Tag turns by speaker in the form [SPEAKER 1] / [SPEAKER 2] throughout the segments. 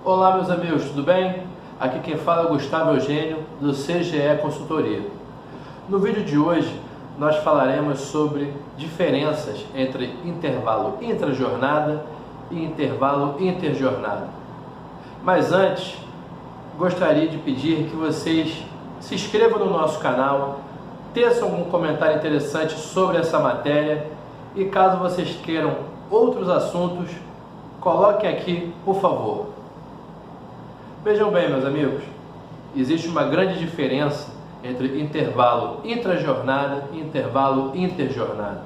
[SPEAKER 1] Olá meus amigos, tudo bem? Aqui quem fala é Gustavo Eugênio do CGE Consultoria. No vídeo de hoje nós falaremos sobre diferenças entre intervalo intrajornada e intervalo interjornada. Mas antes, gostaria de pedir que vocês se inscrevam no nosso canal, teçam algum comentário interessante sobre essa matéria e caso vocês queiram outros assuntos, coloquem aqui, por favor. Vejam bem, meus amigos, existe uma grande diferença entre intervalo intrajornada e intervalo interjornada.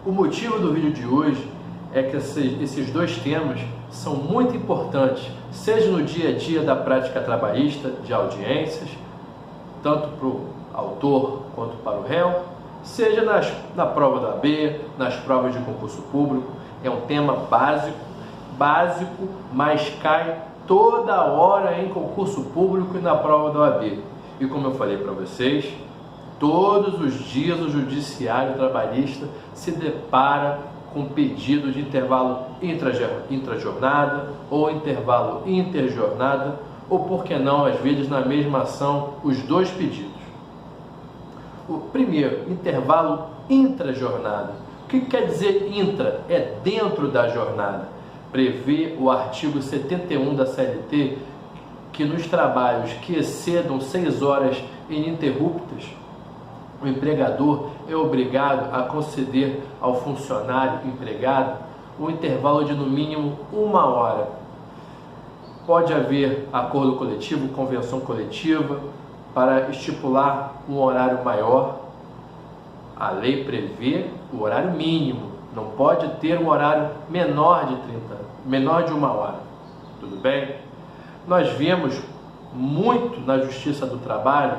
[SPEAKER 1] O motivo do vídeo de hoje é que esses dois temas são muito importantes, seja no dia a dia da prática trabalhista de audiências, tanto para o autor quanto para o réu, seja na prova da AB, nas provas de concurso público. É um tema básico, mas cai toda hora em concurso público e na prova da OAB. E como eu falei para vocês, todos os dias o judiciário trabalhista se depara com pedido de intervalo intrajornada ou intervalo interjornada, ou por que não, às vezes na mesma ação, os dois pedidos. O primeiro, intervalo intrajornada. O que quer dizer intra? É dentro da jornada. Prevê o artigo 71 da CLT que nos trabalhos que excedam 6 horas ininterruptas, o empregador é obrigado a conceder ao funcionário empregado um intervalo de no mínimo 1 hora. Pode haver acordo coletivo, convenção coletiva, para estipular um horário maior. A lei prevê o horário mínimo. Não pode ter um horário menor de 1 hora. Tudo bem? Nós vemos muito na Justiça do Trabalho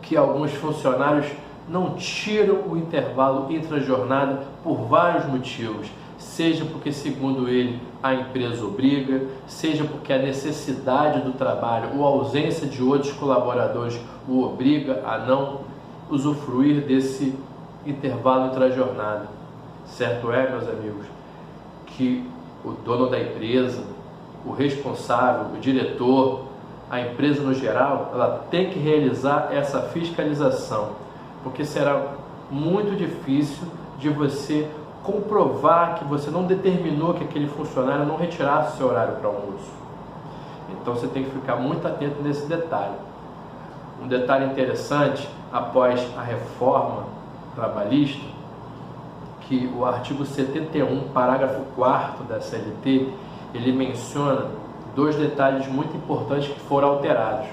[SPEAKER 1] que alguns funcionários não tiram o intervalo intrajornada por vários motivos. Seja porque, segundo ele, a empresa obriga, seja porque a necessidade do trabalho ou a ausência de outros colaboradores o obriga a não usufruir desse intervalo intrajornada. Certo é, meus amigos, que o dono da empresa, o responsável, o diretor, a empresa no geral, ela tem que realizar essa fiscalização, porque será muito difícil de você comprovar que você não determinou que aquele funcionário não retirasse o seu horário para almoço. Então você tem que ficar muito atento nesse detalhe. Um detalhe interessante, após a reforma trabalhista, que o artigo 71, parágrafo 4º da CLT, ele menciona dois detalhes muito importantes que foram alterados.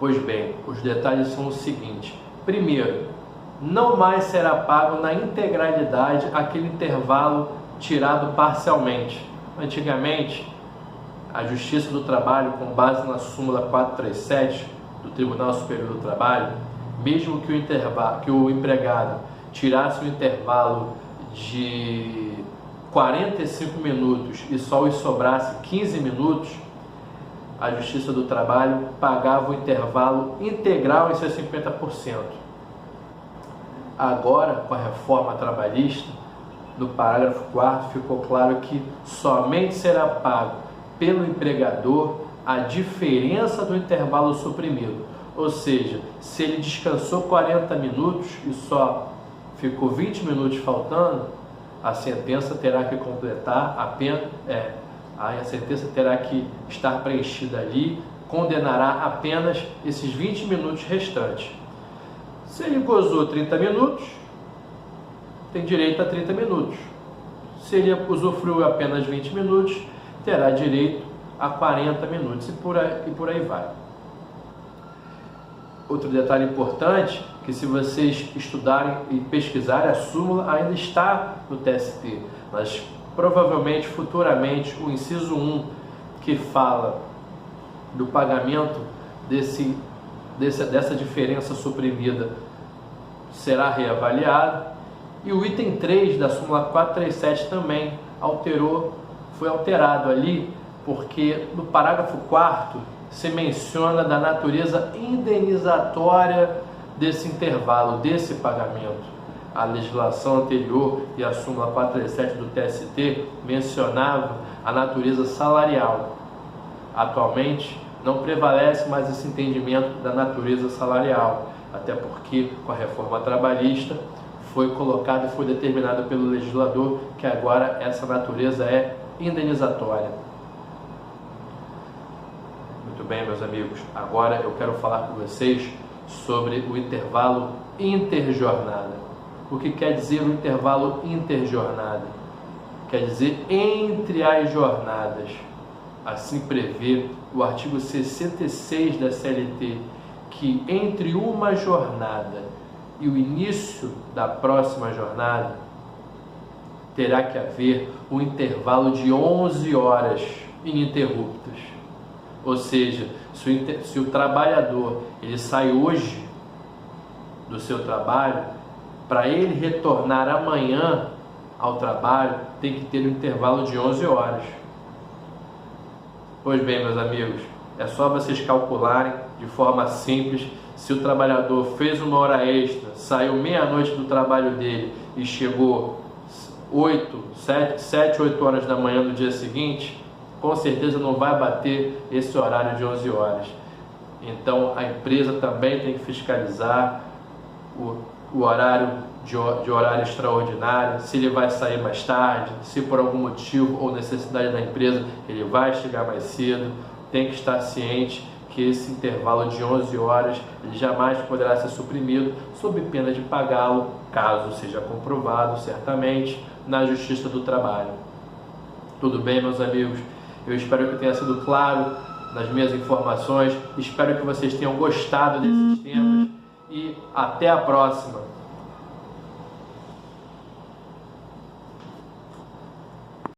[SPEAKER 1] Pois bem, os detalhes são os seguintes. Primeiro, não mais será pago na integralidade aquele intervalo tirado parcialmente. Antigamente, a Justiça do Trabalho, com base na súmula 437 do Tribunal Superior do Trabalho, mesmo que o empregado tirasse um intervalo de 45 minutos e só lhe sobrasse 15 minutos, a Justiça do Trabalho pagava o intervalo integral em seus 50%. Agora, com a reforma trabalhista, no parágrafo 4º, ficou claro que somente será pago pelo empregador a diferença do intervalo suprimido. Ou seja, se ele descansou 40 minutos e só ficou 20 minutos faltando, a sentença terá que completar a sentença terá que estar preenchida ali, condenará apenas esses 20 minutos restantes. Se ele gozou 30 minutos, tem direito a 30 minutos. Se ele usufruiu apenas 20 minutos, terá direito a 40 minutos e por aí vai. Outro detalhe importante, que se vocês estudarem e pesquisarem, a súmula ainda está no TST, mas provavelmente, futuramente, o inciso 1, que fala do pagamento dessa diferença suprimida, será reavaliado, e o item 3 da súmula 437 também foi alterado ali, porque no parágrafo 4º se menciona da natureza indenizatória desse intervalo, desse pagamento. A legislação anterior e a súmula 437 do TST mencionava a natureza salarial. Atualmente, não prevalece mais esse entendimento da natureza salarial, até porque com a reforma trabalhista foi colocado e foi determinado pelo legislador que agora essa natureza é indenizatória. Muito bem, meus amigos, agora eu quero falar com vocês sobre o intervalo interjornada. O que quer dizer o intervalo interjornada? Quer dizer entre as jornadas. Assim prevê o artigo 66 da CLT, que entre uma jornada e o início da próxima jornada, terá que haver um intervalo de 11 horas ininterruptas. Ou seja, se o trabalhador ele sai hoje do seu trabalho, para ele retornar amanhã ao trabalho, tem que ter um intervalo de 11 horas. Pois bem, meus amigos, é só vocês calcularem de forma simples. Se o trabalhador fez uma hora extra, saiu meia-noite do trabalho dele e chegou 7, 8 horas da manhã do dia seguinte, com certeza não vai bater esse horário de 11 horas. Então a empresa também tem que fiscalizar o horário de horário extraordinário, se ele vai sair mais tarde, se por algum motivo ou necessidade da empresa ele vai chegar mais cedo. Tem que estar ciente que esse intervalo de 11 horas ele jamais poderá ser suprimido, sob pena de pagá-lo, caso seja comprovado, certamente, na Justiça do Trabalho. Tudo bem, meus amigos? Eu espero que tenha sido claro nas minhas informações, espero que vocês tenham gostado desses temas e até a próxima!